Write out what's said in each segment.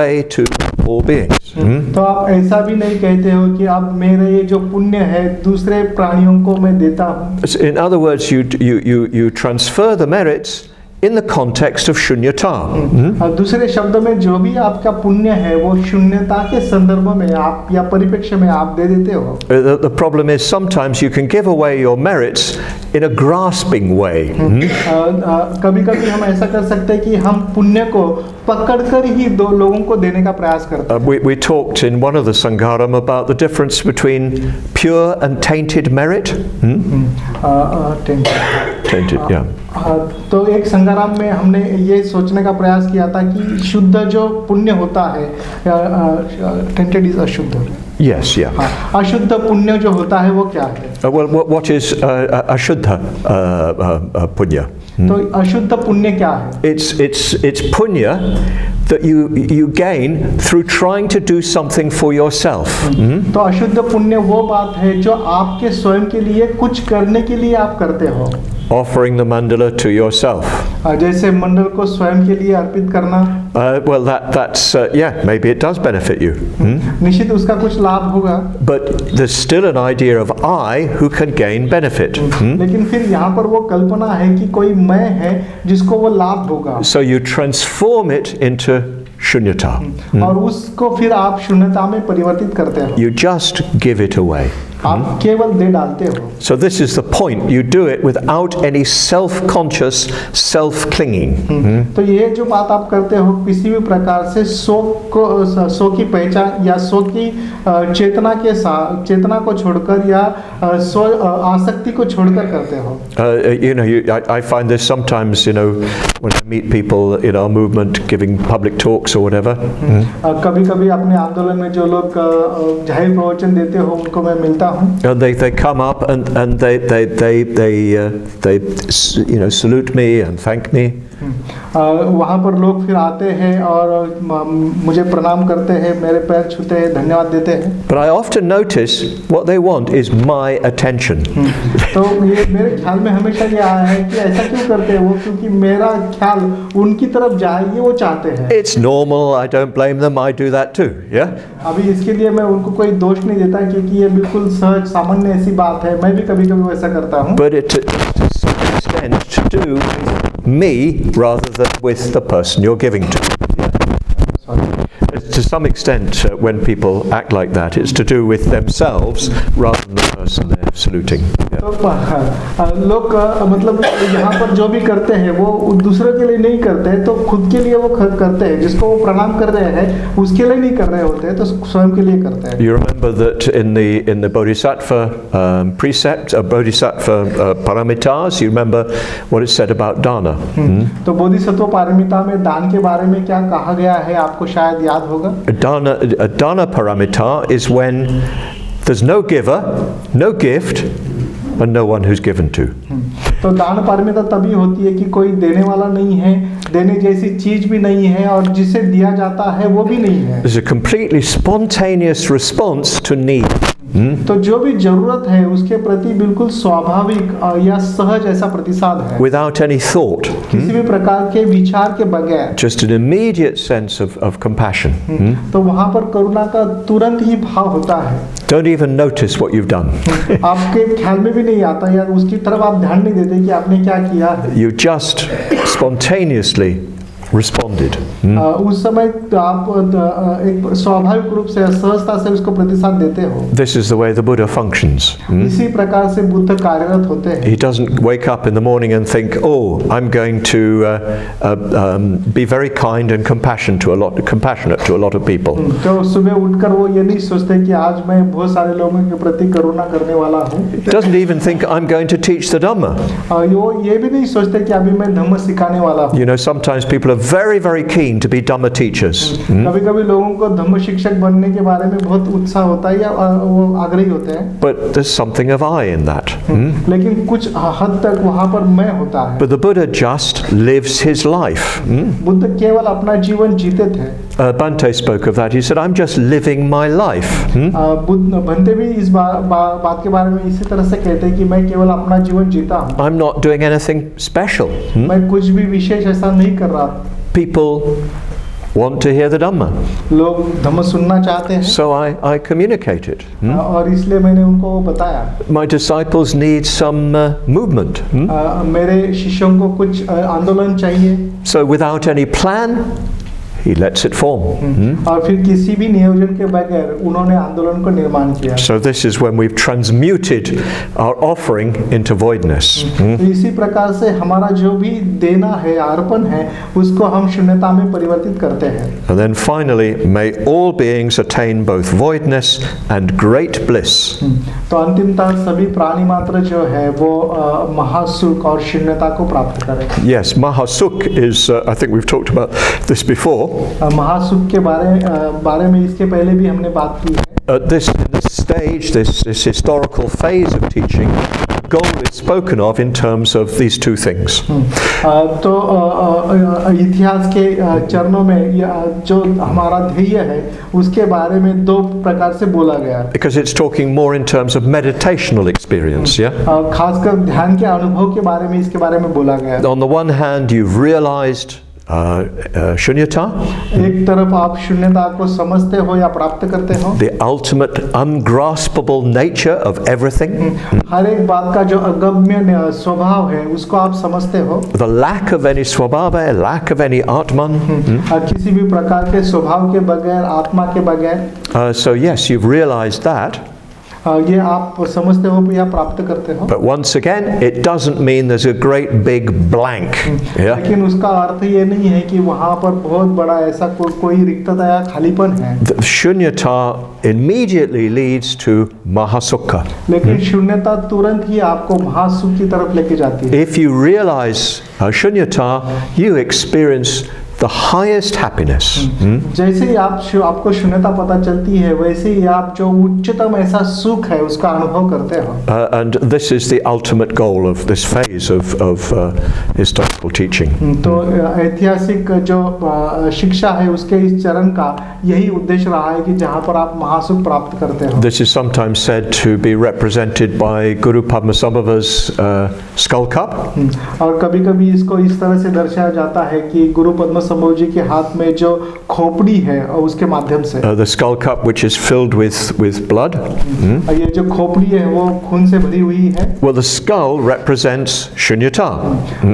way to all beings. तो आप ऐसा भी नहीं कहते हो कि अब मेरे ये जो पुण्य है दूसरे प्राणियों को मैं देता हूँ. In other words, you transfer the merits in the context of shunyata. दूसरे शब्दों में जो भी आपका पुण्य है वो शून्यता के संदर्भ में आप या परिप्रेक्ष्य में आप दे देते हो. The problem is sometimes you can give away your merits in a grasping way. कभी-कभी हम ऐसा कर सकते हैं कि हम पुण्य को पकड़कर ही दो लोगों को देने का प्रयास करते हैं. We talked in one of the Sangharama about the difference between pure and tainted merit. Tainted, yeah. तो एक संगाराम में हमने ये सोचने का प्रयास किया था कि शुद्ध जो पुण्य होता है, टेंटेड इज अशुद्ध. Yes, yeah. अशुद्ध पुण्य जो होता है वो क्या है? Well, what is ashuddha punya? तो अशुद्ध पुण्य क्या है? It's punya that you gain through trying to do something for yourself. तो अशुद्ध पुण्य वो बात है जो आपके स्वयं के लिए कुछ करने के लिए आप करते हो. Offering the mandala to yourself. जैसे मंडल को स्वयं के लिए अर्पित करना. Well, that's yeah, maybe it does benefit you. निश्चित उसका कुछ लाभ होगा. But there's still an idea of I who can gain benefit. लेकिन फिर यहाँ पर वो कल्पना है कि कोई मैं है जिसको वो लाभ होगा. So you transform it into shunyata. और उसको फिर आप शून्यता में परिवर्तित करते हो. You just give it away. आप केवल दे डालते हो. So this is the point. You do it without any self-conscious self-clinging. तो ये जो बात आप करते हो किसी भी प्रकार से सो की पहचान या सो की चेतना के साथ, चेतना को छोड़कर या सो आसक्ति को छोड़कर करते हो. You know, I find this sometimes, you know, when I meet people in our movement giving public talks or whatever. कभी-कभी अपने आंदोलन में जो लोग जाहिर प्रवचन देते हो उनको मैं मिलता हूँ. And they come up and they you know, salute me and thank me. वहाँ पर लोग फिर आते हैं और मुझे प्रणाम करते हैं, मेरे पैर छूते हैं, धन्यवाद देते हैं. But I often notice what they want is my attention. तो ये मेरे ख्याल में हमेशा ये आया है कि ऐसा क्यों करते हैं वो, क्योंकि मेरा ख्याल उनकी तरफ जाए ये वो चाहते हैं. It's normal. I don't blame them. I do that too. Yeah. अभी इसके लिए मैं उनको कोई दोष नहीं देता क्योंकि ये बिल्कुल सहज सामान्य ऐसी बात है. मैं भी कभी-कभी वैसा करता हूँ. But it to some extent to do with me rather than with the person you're giving to. To some extent, when people act like that, it's to do with themselves rather than the person they're saluting. तो लोग मतलब यहाँ पर जो भी करते हैं वो दूसरों के लिए नहीं करते हैं, तो खुद के लिए वो करते हैं. जिसको वो प्रणाम कर रहे हैं उसके लिए नहीं कर रहे होते हैं, तो स्वयं के लिए करते हैं. You remember that in the Bodhisattva precept, Bodhisattva paramitas, you remember what it said about dana. तो बोधिसत्व पारमिता में दान के बारे में क्या कहा गया है आपको शायद याद होगा. A dana paramita is when there's no giver, no gift, and no one who's given to. तो दान पारमिता तभी होती है कि कोई देने वाला नहीं है, देने जैसी चीज भी नहीं है और जिसे दिया जाता है वो भी नहीं है. There's a completely spontaneous response to need. तो जो भी जरूरत है उसके प्रति बिल्कुल स्वाभाविक या सहज ऐसा प्रतिसाद है. Without any thought. किसी भी प्रकार के विचार के बगैर. Just an immediate sense of compassion. तो वहाँ पर करुणा का तुरंत ही भाव होता है. Don't even notice what you've done. आपके ख्याल में भी नहीं आता या उसकी तरफ आप ध्यान नहीं देते कि आपने क्या किया. You just spontaneously responded. उस समय आप एक स्वाभाविक रूप से सहजता से उसको प्रतिसाद देते हो. This is the way the Buddha functions. इसी प्रकार से बुद्ध कार्यरत होते हैं. He doesn't wake up in the morning and think, oh, I'm going to be very kind and compassionate to a lot of people. तो सुबह उठकर वो ये नहीं सोचते कि आज मैं बहुत सारे लोगों के प्रति करुणा करने वाला हूँ. Doesn't even think I'm going to teach the Dhamma. वो ये भी नहीं सोचते कि अभी मैं धम्म सिखाने वाला हूँ. You know, sometimes people are very, very keen to be Dhamma teachers. कभी-कभी लोगों को धम्म शिक्षक बनने के बारे में बहुत उत्साह होता है या वो आग्रही होते हैं. But there's something of I in that. लेकिन कुछ हद तक वहाँ पर मैं होता है. But the Buddha just lives his life. Buddha केवल अपना जीवन जीते थे. Bhante spoke of that. He said, I'm just living my life. Buddha Bhante भी इस बात के बारे में इसी तरह से कहते हैं कि मैं केवल अपना जीवन जीता हूँ. I'm not doing anything special. मैं कुछ भी विशेष ऐसा नहीं कर रहा. People want to hear the Dhamma. लोग धम्म सुनना चाहते हैं, So I communicate it. और इसलिए मैंने उनको बताया। My disciples need some movement. मेरे शिष्यों को कुछ आंदोलन चाहिए। So without any plan, he lets it form. और फिर किसी भी नियोजन के बगैर उन्होंने आंदोलन को निर्माण किया। So this is when we've transmuted our offering into voidness. तो इसी प्रकार से हमारा जो भी देना है, अर्पण है, उसको हम शून्यता में परिवर्तित करते हैं। And then finally, may all beings attain both voidness and great bliss. तो अंतिमतः सभी प्राणी मात्र जो है वो महासुख और शून्यता को प्राप्त करें। Yes, Mahasukh is, I think we've talked about this before. महासुख के बारे में इसके पहले भी हमने बात की है। At this stage, this historical phase of teaching, goal is spoken of in terms of these two things. तो इतिहास के चरणों में जो हमारा ध्येय है उसके बारे में दो प्रकार से बोला गया। Because it's talking more in terms of meditational experience, yeah? खासकर ध्यान के अनुभव के बारे में इसके बारे में बोला गया। On the one hand, you've realized shunyata, एक तरफ आप शून्यता को समझते हो या प्राप्त करते हो, the ultimate ungraspable nature of everything, हर एक बात का जो अगम्य स्वभाव है उसको आप समझते हो, the lack of any swabhava, lack of any atman. किसी भी प्रकार के स्वभाव के बगैर, आत्मा के बगैर। So yes, you've realized that. ये आप समझते हो या प्राप्त करते हो। But once again, it doesn't mean there's a great big blank. Yeah? लेकिन उसका अर्थ ये नहीं है कि वहाँ पर बहुत बड़ा ऐसा कोई रिक्तता या खालीपन है। The shunyata immediately leads to mahasukha. लेकिन शून्यता तुरंत ही आपको महासुख की तरफ लेके जाती है। If you realize shunyata, you experience the highest happiness. जैसे ही आपको शून्यता पता चलती है, वैसे ही आप जो उच्चतम ऐसा सुख है उसका अनुभव करते हो। And this is the ultimate goal of this phase of historical teaching. तो ऐतिहासिक जो शिक्षा है उसके इस चरण का यही उद्देश्य रहा है कि जहाँ पर आप महासुख प्राप्त करते हो। This is sometimes said to be represented by Guru Padmasambhava's skull cup. और कभी-कभी इसको इस तरह से दर्शाया जाता है कि गुरु पद्म संभव जी के हाथ में जो खोपड़ी है और उसके माध्यम से The skull cup, which is filled with blood. ये जो खोपड़ी है वो खून से भरी हुई है। Well, the skull represents shunyata.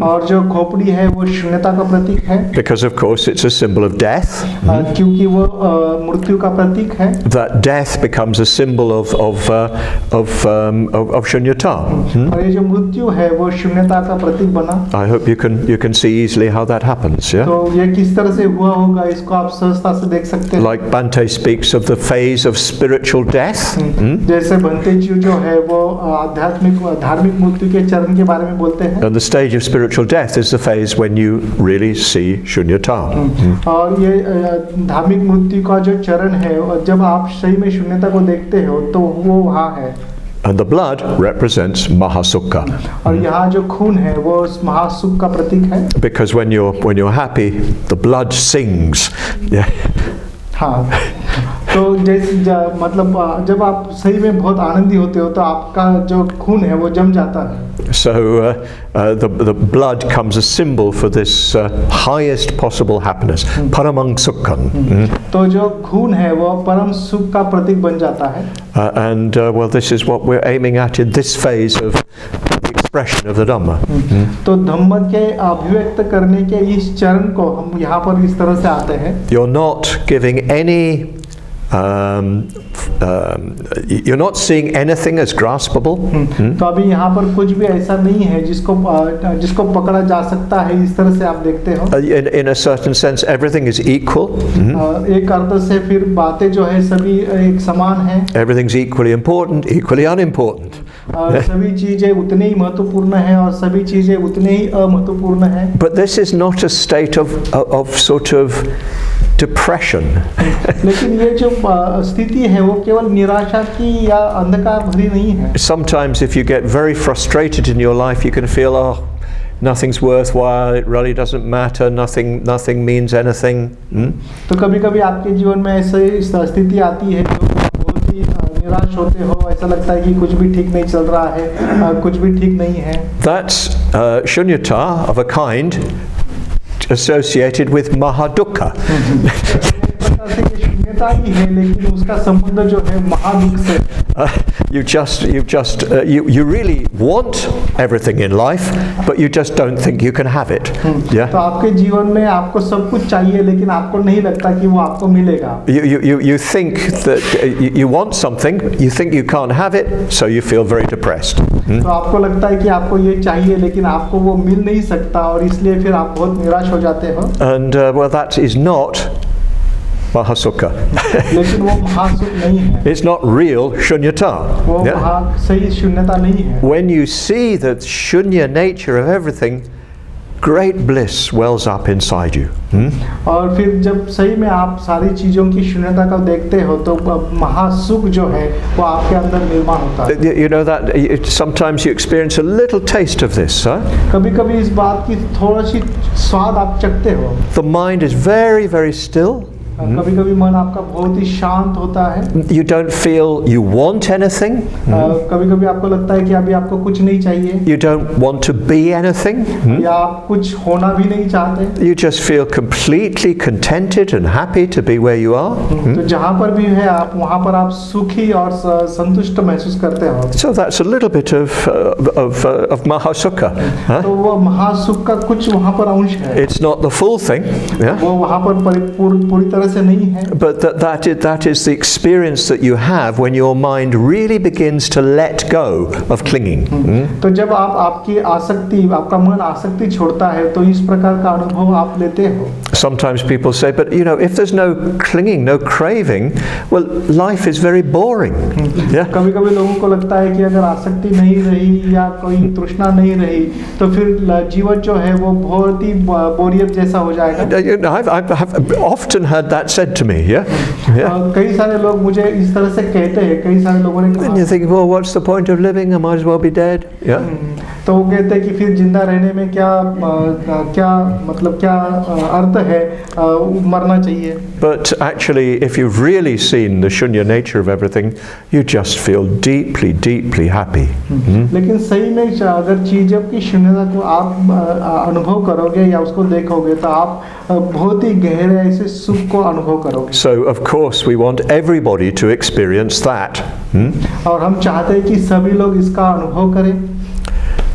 और जो खोपड़ी है वो शून्यता का प्रतीक है। Because of course it's a symbol of death. क्योंकि वो मृत्यु का प्रतीक है। That death becomes a symbol of shunyata. और ये जो मृत्यु है वो शून्यता का प्रतीक बना। I hope you can see easily how that happens. Yeah. तो ये किस तरह से हुआ होगा इसको आप सहजता से देख सकते हैं। Like Bhante speaks of the phase of spiritual death. जैसे भंते जी जो है वो धार्मिक मृत्यु के चरण के बारे में बोलते हैं। And the stage of spiritual death is the phase when you really see shunyata. और ये धार्मिक मृत्यु का जो चरण है, और जब आप सही में शून्यता को देखते हो तो वो वहाँ है। And the blood represents mahasukha. और यहाँ जो खून है वो उस महासुख का प्रतीक है। Because when you're happy, the blood sings. Yeah. हाँ, तो मतलब जब आप सही में बहुत आनंदी होते हो तो आपका जो खून है वो जम जाता है। So the blood comes a symbol for this highest possible happiness, paramang sukham. तो जो खून है वो परम सुख का प्रतीक बन जाता है। And well, this is what we're aiming at in this phase of the expression of the Dhamma. तो धम्म के अभिव्यक्त करने के इस चरण को हम यहाँ पर इस तरह से आते हैं। You're not giving any you're not seeing anything as graspable. तो अभी यहाँ पर कुछ भी ऐसा नहीं है जिसको पकड़ा जा सकता है, इस तरह से आप देखते हो। In a certain sense, everything is equal. एक अर्थ से फिर बातें जो है सभी एक समान है। Everything's equally important, equally unimportant. सभी चीजें उतनी ही महत्वपूर्ण है और सभी चीजें उतने ही अमहत्वपूर्ण है। But this is not a state of sort of depression. लेकिन ये जो स्थिति है वो केवल निराशा की या अंधकार भरी नहीं है। Sometimes if you get very frustrated in your life, you can feel, oh, nothing's worthwhile, it really doesn't matter, nothing means anything. तो कभी-कभी आपके जीवन में ऐसी स्थिति आती है जो बहुत ही निराश होते हो, ऐसा लगता है कि कुछ भी ठीक नहीं चल रहा है, कुछ भी ठीक नहीं है। That's shunyata of a kind associated with Mahadukha. शून्यता ही है, लेकिन उसका संबंध जो है महादुख से। You really want everything in life, but you just don't think you can have it. Yeah. तो आपके जीवन में आपको सब कुछ चाहिए, लेकिन आपको नहीं लगता कि वो आपको मिलेगा। You think that you want something, you think you can't have it, so you feel very depressed. तो आपको लगता है कि आपको ये चाहिए, लेकिन आपको वो मिल नहीं सकता, और इसलिए फिर आप बहुत निराश हो जाते हो। And well, that is not Mahasukha. लेकिन वो महासुख नहीं है। It's not real shunyata. वो सही शून्यता नहीं है। When you see the shunya nature of everything, great bliss wells up inside you. और फिर जब सही में आप सारी चीजों की शून्यता को देखते हो, तो महासुख जो है वो आपके अंदर निर्माण होता है। You know that sometimes you experience a little taste of this, huh? कभी-कभी इस बात की थोड़ा सी स्वाद आप चखते हो। The mind is very, very still. कभी-कभी मन आपका बहुत ही शांत होता है। You don't feel you want anything. कभी-कभी आपको लगता है कि अभी आपको कुछ नहीं चाहिए। You don't want to be anything. या आप कुछ होना भी नहीं चाहते। You just feel completely contented and happy to be where you are. तो जहाँ पर भी है आप, वहाँ पर आप सुखी और संतुष्ट महसूस करते हो। So that's a little bit of Mahasukha. तो वो महासुख का कुछ वहाँ पर अंश है। It's not the full thing. Yeah. वो वहाँ पर पूरी तरह से नहीं है। But that is the experience that you have when your mind really begins to let go of clinging. तो जब आपकी आसक्ति, आपका मन आसक्ति छोड़ता है, तो इस प्रकार का अनुभव आप लेते हो। Sometimes people say, but you know, if there's no clinging, no craving, well, life is very boring. Yeah. कभी-कभी लोगों को लगता है कि अगर आसक्ति नहीं रही या कोई तृष्णा नहीं रही, तो फिर जीवन जो है वो बहुत ही बोरियत जैसा हो जाएगा। You know, I've often heard that said to me. Yeah. कई सारे लोग मुझे इस तरह से कहते हैं, कई सारे लोगों ने कहा। And you think, well, what's the point of living? I might as well be dead. Yeah. तो वो कहते हैं कि फिर जिंदा रहने में क्या अर्थ है, मरना चाहिए। But actually, if you've really seen the shunya nature of everything, you just feel deeply, deeply happy. लेकिन सही में अगर चीजों की शून्यता को आप अनुभव करोगे या उसको देखोगे, तो आप बहुत ही गहरे ऐसे सुख को अनुभव करोगे। So of course we want everybody to experience that. और हम चाहते हैं कि सभी लोग इसका अनुभव करें।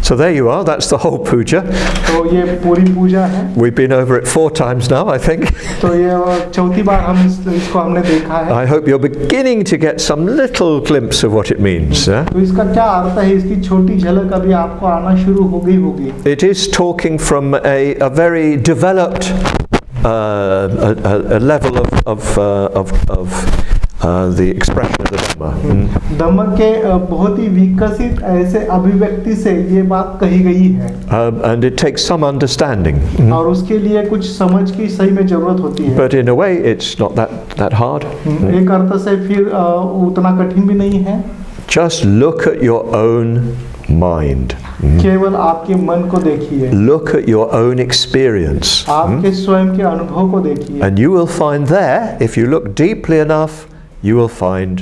So there you are, that's the whole puja. तो ये पूरी पूजा है। We've been over it 4 times now, I think. तो ये चौथी बार हम इसको हमने देखा है। I hope you're beginning to get some little glimpse of what it means. तो इसका क्या अर्थ है, इसकी छोटी झलक अभी आपको आना शुरू हो गई होगी। It is talking from a very developed a level of the expression of the Dhamma. धम्म के बहुत ही विकसित ऐसे अभिव्यक्ति से ये बात कही गई है। And it takes some understanding. और उसके लिए कुछ समझ की सही में जरूरत होती है। But in a way, it's not that hard. एक अर्थ से फिर उतना कठिन भी नहीं है। Just look at your own mind. केवल आपके मन को देखिए। Look at your own experience. आपके स्वयं के अनुभव को देखिए। And you will find there, if you look deeply enough, you will find,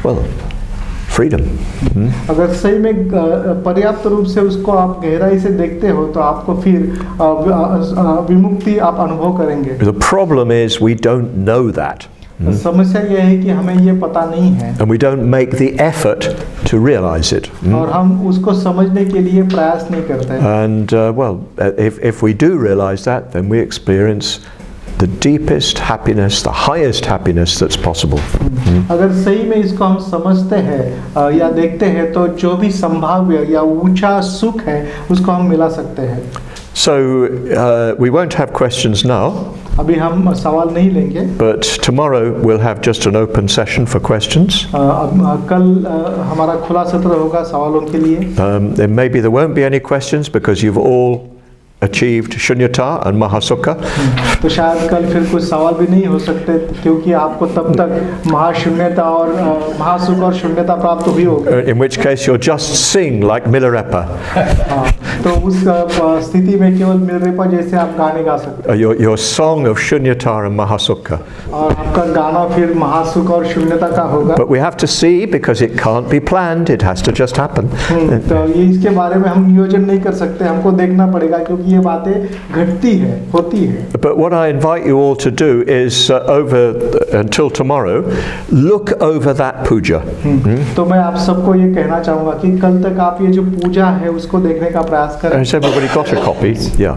well, freedom. अगर सही में पर्याप्त रूप से उसको आप गहराई से देखते हो, तो आपको फिर विमुक्ति आप अनुभव करेंगे। The problem is we don't know that. समस्या यह है कि हमें ये पता नहीं है। And we don't make the effort to realize it. और हम उसको समझने के लिए प्रयास नहीं करते। And well, if we do realize that, then we experience the deepest happiness, the highest happiness that's possible. अगर सही में इसको हम समझते हैं या देखते हैं, तो जो भी संभाव्य या ऊंचा सुख है उसको हम मिला सकते हैं। So we won't have questions now. अभी हम सवाल नहीं लेंगे। But tomorrow we'll have just an open session for questions. कल हमारा खुला सत्र होगा सवालों के लिए। Then maybe there won't be any questions because you've all achieved shunyata and mahasukha. तो शायद कल फिर कुछ सवाल भी नहीं हो सकते, क्योंकि आपको तब तक महाशून्यता और महासुख और शून्यता प्राप्त हुई होगी। In which case you'll just sing like Milarepa. तो उस स्थिति में केवल मिलरेपा जैसे आप गाने गा सकते हैं। Your song of shunyata and mahasukha. और आपका गाना फिर महासुख और शून्यता का होगा। But we have to see, because it can't be planned, it has to just happen. तो ये इसके बारे में हम नियोजन नहीं कर सकते, हमको देखना पड़ेगा, क्योंकि कि ये बातें घटती है, होती है। But what I invite you all to do is until tomorrow, look over that puja. तो मैं आप सबको ये कहना चाहूँगा कि कल तक आप ये जो पूजा है उसको देखने का प्रयास करें। Has everybody got a copy? Yeah.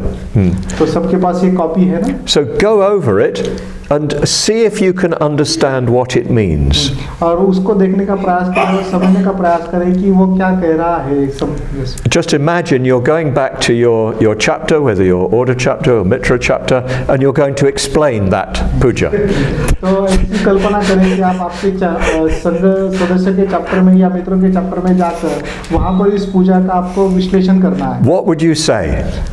तो सबके पास ये कॉपी है ना? So go over it and see if you can understand what it means. और उसको देखने का प्रयास करें और समझने का प्रयास करें कि वो क्या कह रहा है। Just imagine you're going back to your chapter, whether your order chapter or mitra chapter, and you're going to explain that puja. तो ऐसी कल्पना करें कि आप आपके संघ सदस्य के चैप्टर में या मित्रों के चैप्टर में जाकर वहाँ पर इस पूजा का आपको विश्लेषण करना है। What would you say?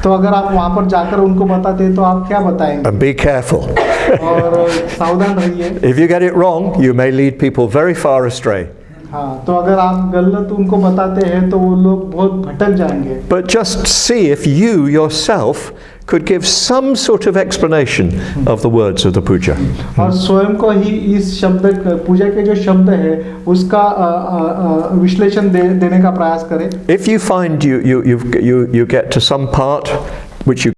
तो अगर आप वहाँ पर जाकर उनको बताते तो आप क्या बताएंगे? And be careful. और सावधान रहिए। If you get it wrong, you may lead people very far astray. हाँ, तो अगर आप गलत उनको बताते हैं तो वो लोग बहुत भटक जाएंगे। But just see if you yourself could give some sort of explanation of the words of the puja. और स्वयं को ही इस शब्द पूजा के जो शब्द है उसका विश्लेषण देने का प्रयास करें। If you find you get to some part which you